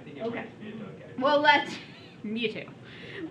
think it Okay. might be a dog guy. Well, me too.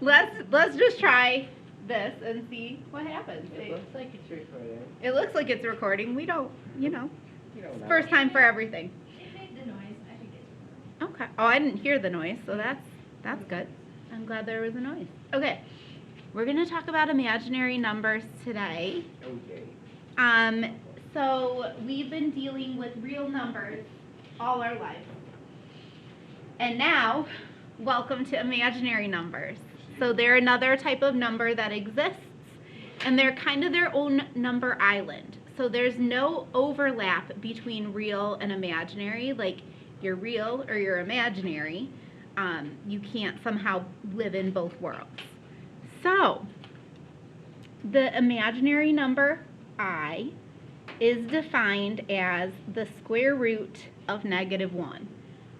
Let's just try this and see what happens. It looks like it's recording. It looks like it's recording. We don't, You don't know. first time for everything. It made the noise. I think it's Okay. Oh, I didn't hear the noise, so that's good. I'm glad there was a noise. Okay. We're going to talk about imaginary numbers today. Okay. So we've been dealing with real numbers all our lives. And now, welcome to imaginary numbers. So they're another type of number that exists, and they're kind of their own number island. So there's no overlap between real and imaginary, like you're real or you're imaginary. You can't somehow live in both worlds. So, the imaginary number I is defined as the square root of -1.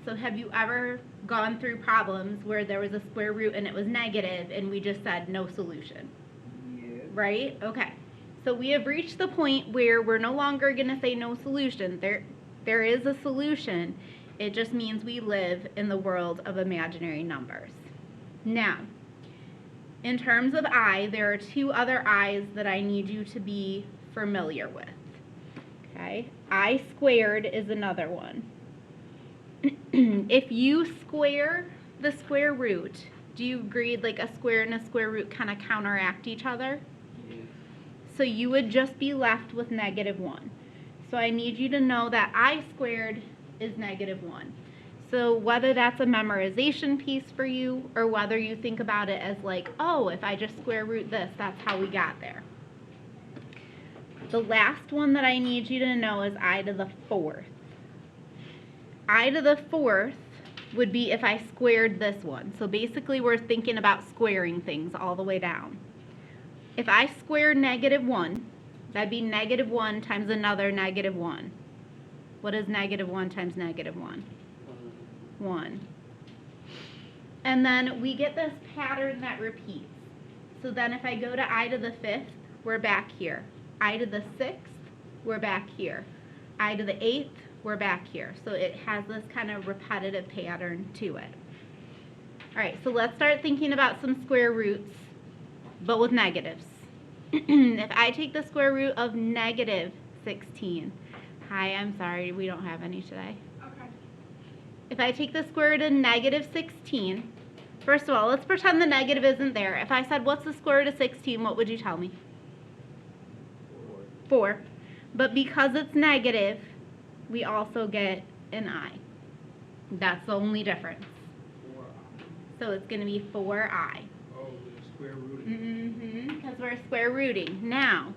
So have you ever gone through problems where there was a square root and it was negative and we just said no solution? Yeah. Right? Okay. So we have reached the point where we're no longer going to say no solution. There is a solution. It just means we live in the world of imaginary numbers. Now, in terms of I, there are two other I's that I need you to be familiar with. Okay? I squared is another one. If you square the square root, do you agree like a square and a square root kind of counteract each other? Yeah. So you would just be left with -1. So I need you to know that I squared is -1. So whether that's a memorization piece for you or whether you think about it as like, oh, if I just square root this, that's how we got there. The last one that I need you to know is I to the 4th. I to the 4th would be if I squared this one. So basically we're thinking about squaring things all the way down. If I square -1, that'd be -1 times another -1. What is -1 times -1? 1. And then we get this pattern that repeats. So then if I go to I to the 5th, we're back here. I to the 6th, we're back here. I to the 8th, we're back here. So it has this kind of repetitive pattern to it. All right, so let's start thinking about some square roots, but with negatives. If I take the square root of -16, hi, I'm sorry, we don't have any today. okay. If I take the square root of -16, first of all, let's pretend the negative isn't there. If I said, what's the square root of 16, what would you tell me? 4. But because it's negative, we also get an I. That's the only difference. 4i. So it's going to be 4I. Oh, the square root. Because we're square rooting. Now,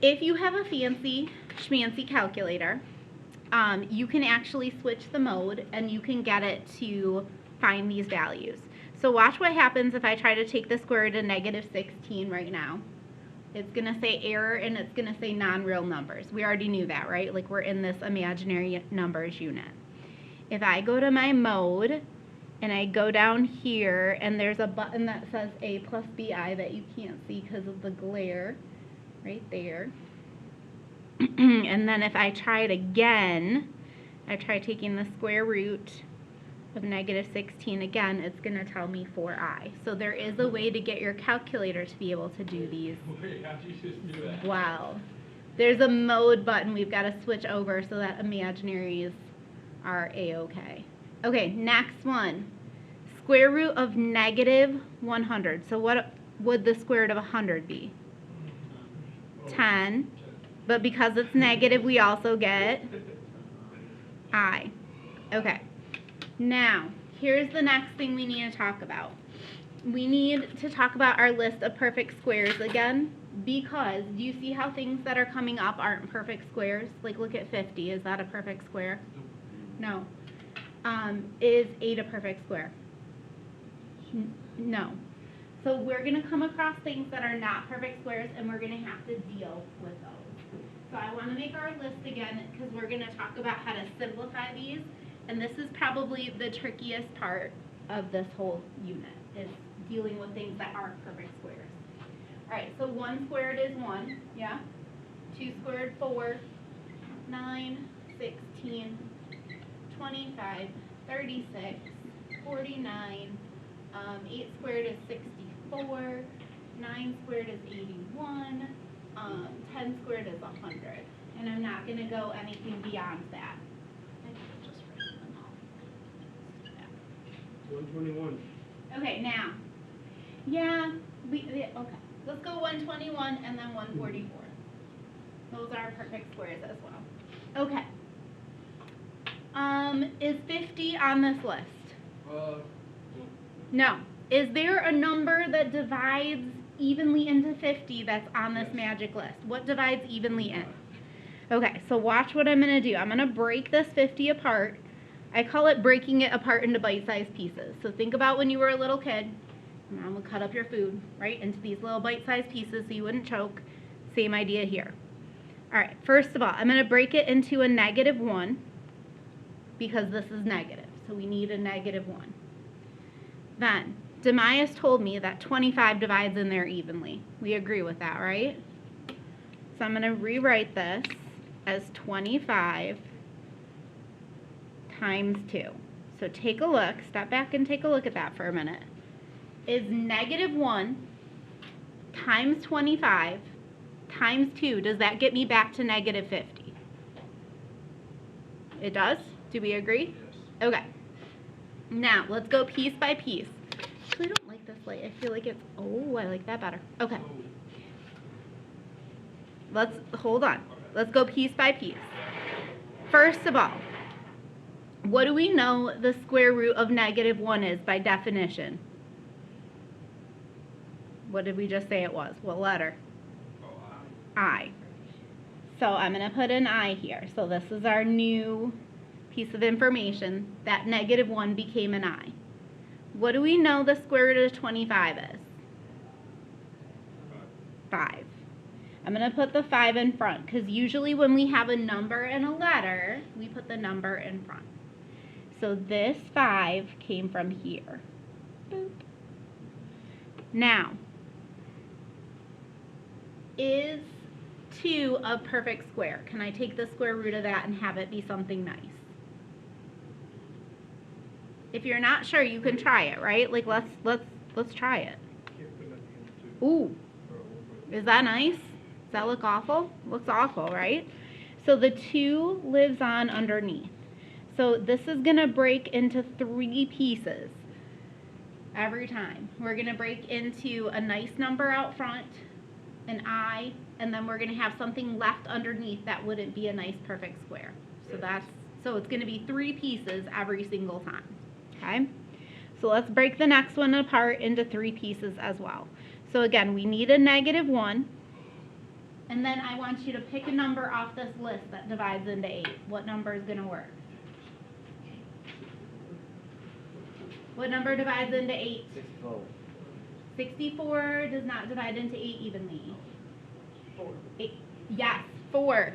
if you have a fancy schmancy calculator, you can actually switch the mode and you can get it to find these values. So watch what happens if I try to take the square root of -16 right now. It's going to say error and it's going to say non-real numbers. We already knew that, right? Like we're in this imaginary numbers unit. If I go to my mode and I go down here and there's a button that says A plus BI that you can't see because of the glare right there. And then if I try it again, I try taking the square root of -16 again, it's going to tell me 4I. So there is a way to get your calculator to be able to do these. Wait, how'd you just do that? Wow. There's a mode button we've got to switch over so that imaginaries are A-okay. Okay, next one. Square root of -100. So what would the square root of 100 be? 10. But because it's negative, we also get I. Okay. Now, here's the next thing we need to talk about. We need to talk about our list of perfect squares again, because do you see how things that are coming up aren't perfect squares? Like look at 50. Is that a perfect square? No. Is 8 a perfect square? No. So we're going to come across things that are not perfect squares, and we're going to have to deal with those. So I want to make our list again, because we're going to talk about how to simplify these. And this is probably the trickiest part of this whole unit, is dealing with things that aren't perfect squares. All right, so 1 squared is 1, yeah? 2 squared, 4, 9, 16, 25, 36, 49, 8 squared is 64, 9 squared is 81, 10 squared is 100. And I'm not going to go anything beyond that. I could just write them all. 121. Okay, now, yeah, okay. Let's go 121 and then 144. Those are perfect squares as well. Okay. Is 50 on this list? No. Is there a number that divides evenly into 50 that's on this magic list? What divides evenly in? Okay, so watch what I'm going to do. I'm going to break this 50 apart. I call it breaking it apart into bite-sized pieces. So think about when you were a little kid. Mom would cut up your food, right, into these little bite-sized pieces so you wouldn't choke. Same idea here. All right, first of all, I'm going to break it into a -1 because this is negative. So we need a -1. Then, Demias told me that 25 divides in there evenly. We agree with that, right? So I'm going to rewrite this as 25 times 2. So take a look, step back and take a look at that for a minute. Is -1 times 25 times 2, does that get me back to -50? It does? Do we agree? Yes. Okay. Now, let's go piece by piece. Actually, I don't like this light. I feel like it's, oh, I like that better. Okay. Hold on. Let's go piece by piece. First of all, what do we know the square root of -1 is by definition? What did we just say it was? What letter? I. So I'm going to put an I here. So this is our new piece of information. That -1 became an I. What do we know the square root of 25 is? 5. I'm going to put the 5 in front because usually when we have a number and a letter, we put the number in front. So this 5 came from here. Boop. Now, is 2 a perfect square? Can I take the square root of that and have it be something nice? If you're not sure, you can try it, right? Like let's try it. Ooh. Is that nice? Does that look awful? Looks awful, right? So the 2 lives on underneath. So this is going to break into 3 pieces every time. We're going to break into a nice number out front, an I, and then we're going to have something left underneath that wouldn't be a nice perfect square. So it's going to be 3 pieces every single time. Okay? So let's break the next one apart into 3 pieces as well. So again, we need a -1. And then I want you to pick a number off this list that divides into 8. What number is going to work? What number divides into 8? 64. 64 does not divide into 8 evenly. 4. 8. Yes, 4.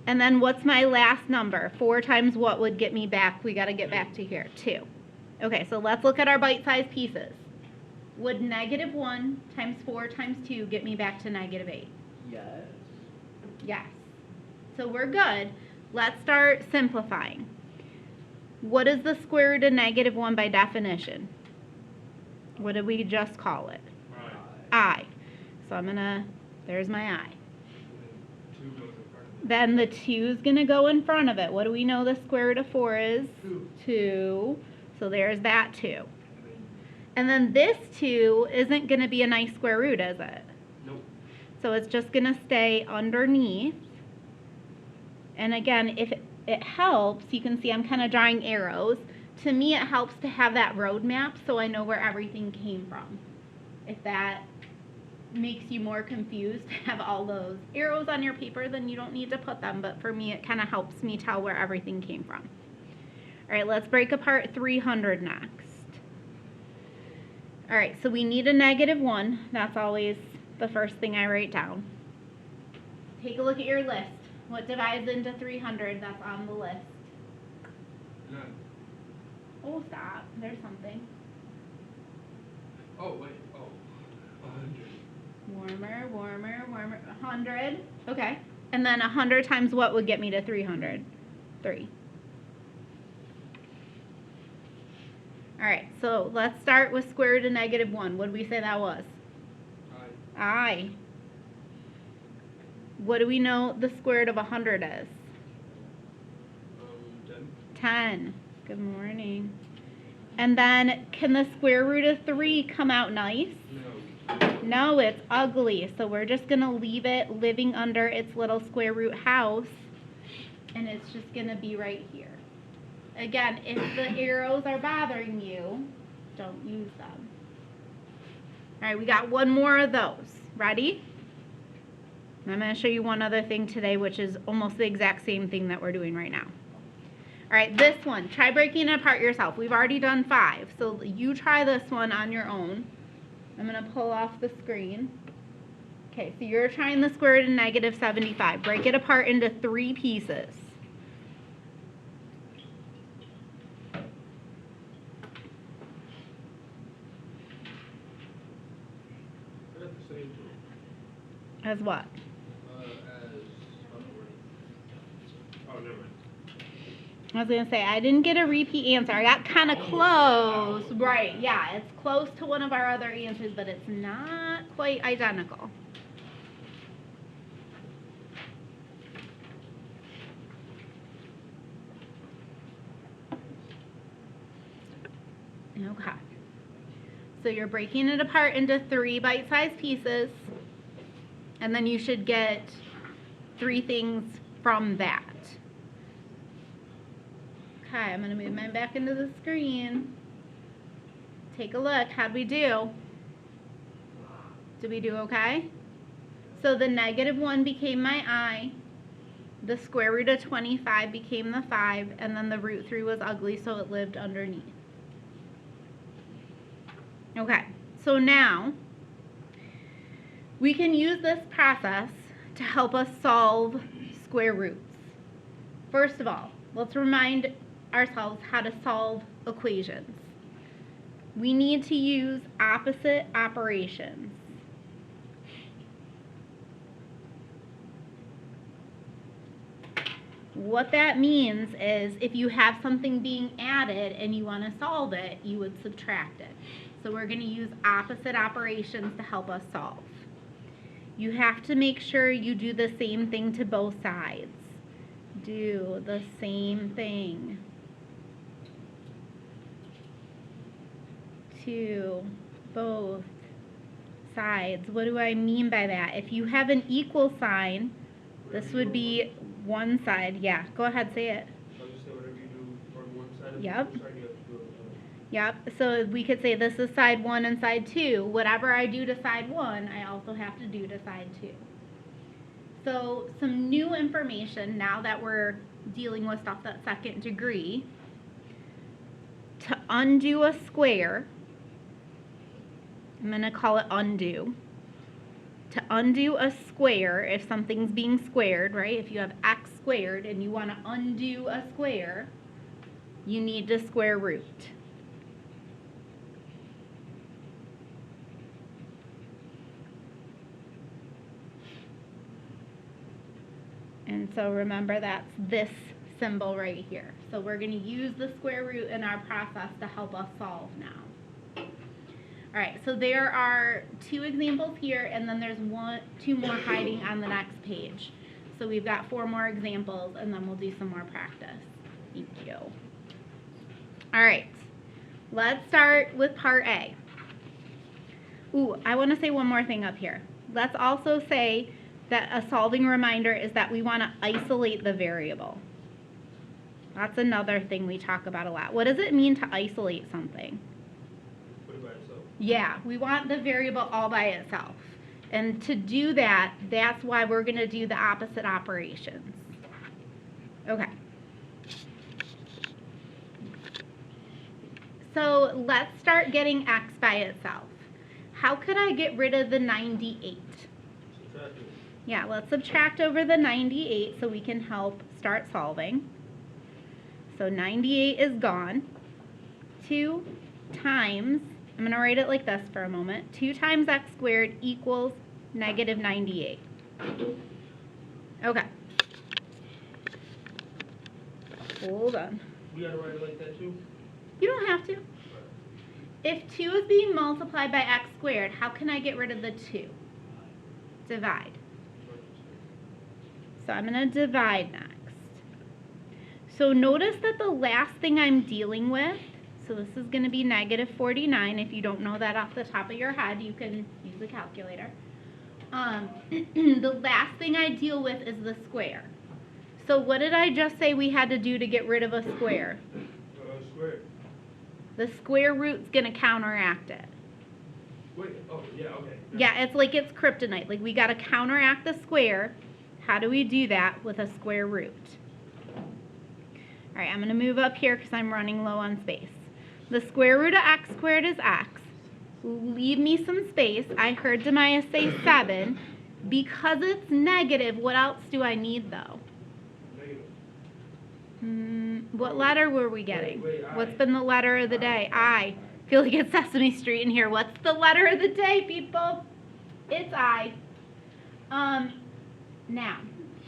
And then what's my last number? 4 times what would get me back? We got to get back to here. 2. Okay, so let's look at our bite-sized pieces. Would -1 times 4 times 2 get me back to -8? Yes. Yes. So we're good. Let's start simplifying. What is the square root of -1 by definition? What did we just call it? I. So there's my I. Then the 2 is going to go in front of it. What do we know the square root of 4 is? 2. So there's that 2. And then this 2 isn't going to be a nice square root, is it? Nope. So it's just going to stay underneath. And again, if it helps, you can see I'm kind of drawing arrows. To me, it helps to have that road map so I know where everything came from. If that makes you more confused to have all those arrows on your paper, then you don't need to put them. But for me, it kind of helps me tell where everything came from. All right, let's break apart 300 next. All right, so we need a -1. That's always the first thing I write down. Take a look at your list. What divides into 300 that's on the list? None. Oh, stop. There's something. Oh, wait. Oh. 100. Warmer, warmer, warmer. 100. Okay. And then 100 times what would get me to 300? 3. Alright, so let's start with square root of negative 1. What did we say that was? I. What do we know the square root of 100 is? 10. 10. Good morning. And then, can the square root of 3 come out nice? No. No, it's ugly. So we're just going to leave it living under its little square root house. And it's just going to be right here. Again, if the arrows are bothering you, don't use them. Alright, we got one more of those. Ready? I'm going to show you one other thing today, which is almost the exact same thing that we're doing right now. Alright, this one. Try breaking it apart yourself. We've already done 5. So you try this one on your own. I'm going to pull off the screen. Okay, so you're trying the square root of negative 75. Break it apart into 3 pieces. I got the same tool. As what? Oh, never mind. I was going to say, I didn't get a repeat answer. I got kind of close. Right, yeah, it's close to one of our other answers, but it's not quite identical. Okay. So you're breaking it apart into 3 bite-sized pieces, and then you should get 3 things from that. Okay, I'm going to move mine back into the screen. Take a look. How'd we do? Did we do okay? So the negative 1 became my I. The square root of 25 became the 5. And then the root 3 was ugly, so it lived underneath. Okay, so now we can use this process to help us solve square roots. First of all, let's remind ourselves how to solve equations. We need to use opposite operations. What that means is if you have something being added and you want to solve it, you would subtract it. So we're going to use opposite operations to help us solve. You have to make sure you do the same thing to both sides. Do the same thing to both sides. What do I mean by that? If you have an equal sign, this would be one side. Yeah, go ahead, say it. I'll just say whatever you do on one side of Yep. the side, you have to do it on the other. Yep, so we could say this is side 1 and side 2. Whatever I do to side 1, I also have to do to side 2. So some new information now that we're dealing with stuff that's second degree. To undo a square, I'm going to call it undo. To undo a square, if something's being squared, right? If you have x squared and you want to undo a square, you need to square root. And so remember, that's this symbol right here. So we're going to use the square root in our process to help us solve now. All right, so there are 2 examples here, and then there's 2 more hiding on the next page. So we've got 4 more examples, and then we'll do some more practice. Thank you. All right, let's start with part A. Ooh, I want to say one more thing up here. Let's also say that a solving reminder is that we want to isolate the variable. That's another thing we talk about a lot. What does it mean to isolate something? Put it by itself. Yeah, we want the variable all by itself. And to do that, that's why we're going to do the opposite operations. Okay. So let's start getting x by itself. How could I get rid of the 98? Subtract it. Yeah, let's subtract over the 98 so we can help start solving. So 98 is gone. 2 times, I'm going to write it like this for a moment. 2 times x squared equals negative 98. Okay. Hold on. We gotta write it like that too? You don't have to. if 2 is being multiplied by x squared, how can I get rid of the 2? Divide. So I'm going to divide next. So notice that the last thing I'm dealing with, so this is going to be negative 49. If you don't know that off the top of your head, you can use a calculator. The last thing I deal with is the square. So what did I just say we had to do to get rid of a square? Square. The square root's going to counteract it. Wait, oh, yeah, okay. Yeah, it's like it's kryptonite. Like we got to counteract the square. How do we do that with a square root? All right, I'm going to move up here because I'm running low on space. The square root of x squared is x. Leave me some space. I heard Demaya say 7. Because it's negative, what else do I need though? Negative. What letter were we getting? Wait, I. What's been the letter of the day? I. Feel like it's Sesame Street in here. What's the letter of the day, people? It's I. Now,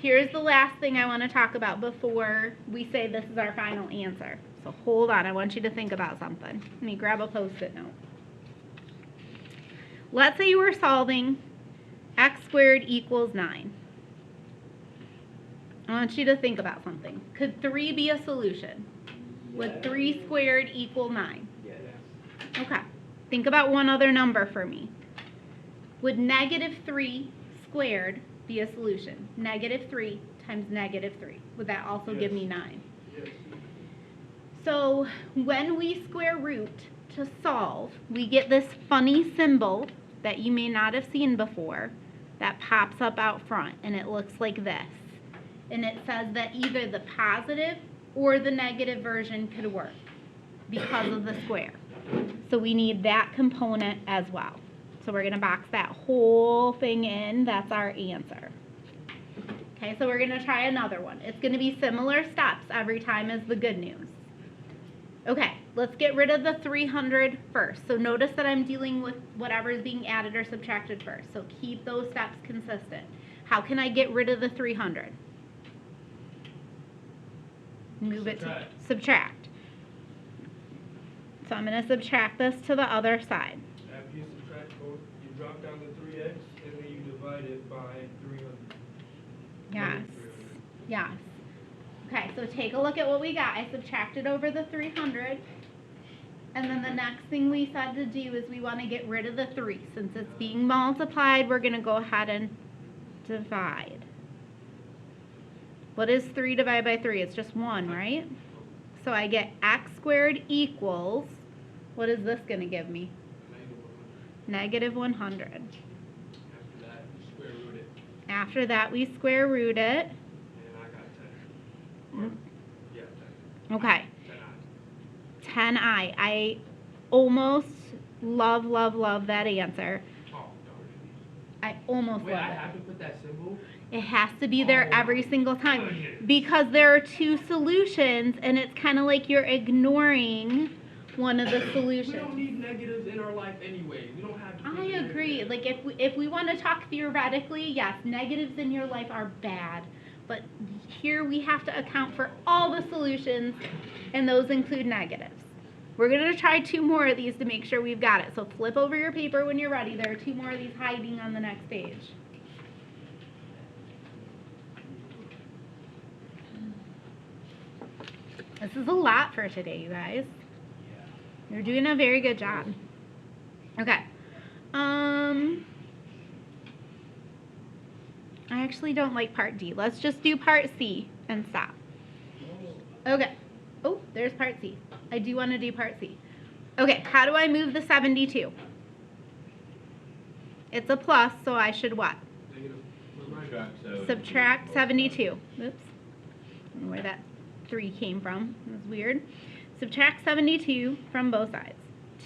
here's the last thing I want to talk about before we say this is our final answer. So hold on, I want you to think about something. Let me grab a Post-it note. Let's say you were solving x squared equals 9. I want you to think about something. Could 3 be a solution? Would 3 squared equal 9? Yes. Okay. Think about one other number for me. Would negative 3 squared be a solution? Negative 3 times negative 3. Would that also give me 9? Yes. So when we square root to solve, we get this funny symbol that you may not have seen before that pops up out front, and it looks like this. And it says that either the positive or the negative version could work because of the square. So we need that component as well. So we're going to box that whole thing in. That's our answer. Okay, so we're going to try another one. It's going to be similar steps every time as the good news. Okay, let's get rid of the 300 first. So notice that I'm dealing with whatever is being added or subtracted first. So keep those steps consistent. How can I get rid of the 300? Move it to subtract. So I'm going to subtract this to the other side. After you subtract both, you drop down the 3x and then you divide it by 300. Yes. Yes. Okay, so take a look at what we got. I subtracted over the 300. And then the next thing we said to do is we want to get rid of the 3. Since it's being multiplied, we're going to go ahead and divide. What is 3 divided by 3? It's just 1, right? So I get x squared equals, what is this going to give me? Negative 100. After that, you square root it. After that, we square root it. And I got 10. Or, yeah, 10. Okay. 10i. 10i. I almost love that answer. Oh, darn I almost it. Wait, love I it. have to put that symbol? It has to be there Oh, every single time goodness. because there are 2 solutions and it's kind of like you're ignoring one of the We solutions. don't need negatives in our life anyway. We don't have to. I agree. Like if we want to talk theoretically, yes, negatives in your life are bad. But here we have to account for all the solutions and those include negatives. We're going to try 2 more of these to make sure we've got it. So flip over your paper when you're ready. There are 2 more of these hiding on the next page. This is a lot for today, you guys. You're doing a very good job. Okay. I actually don't like part D. Let's just do part C and stop. Okay. Oh, there's part C. I do want to do part C. Okay, how do I move the 72? It's a plus, so I should what? Negative. Subtract 72. Oops. I don't know where that 3 came from. That's weird. Subtract 72 from both sides.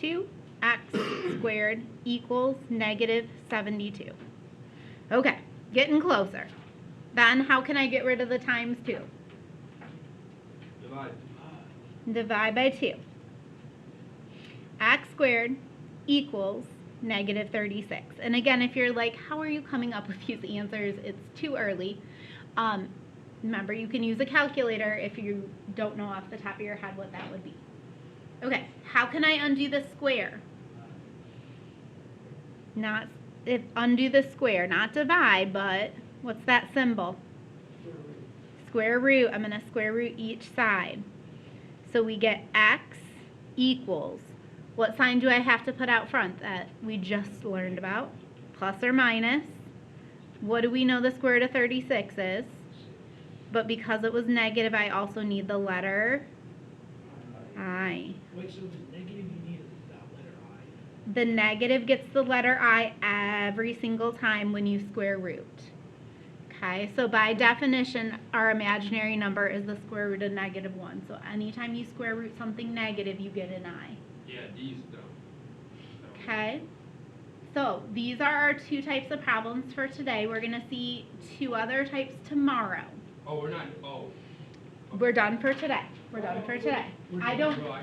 2x squared equals negative 72. Okay, getting closer. Then how can I get rid of the times 2? Divide. Divide by 2. X squared equals negative 36. And again, if you're like, how are you coming up with these answers? It's too early. Remember, you can use a calculator if you don't know off the top of your head what that would be. Okay, how can I undo the square? Not, undo the square, not divide, but what's that symbol? Square root. I'm going to square root each side. So we get x equals, what sign do I have to put out front that we just learned about? Plus or minus. What do we know the square root of 36 is? But because it was negative, I also need the letter I. Wait, so the negative, you need that letter I? The negative gets the letter I every single time when you square root. Okay, so by definition, our imaginary number is the square root of -1. So anytime you square root something negative, you get an I. Yeah, D's dumb. Okay, so these are our 2 types of problems for today. We're going to see 2 other types tomorrow. Oh, we're not, oh. We're done for today. We're done for today. I don't. Well, I-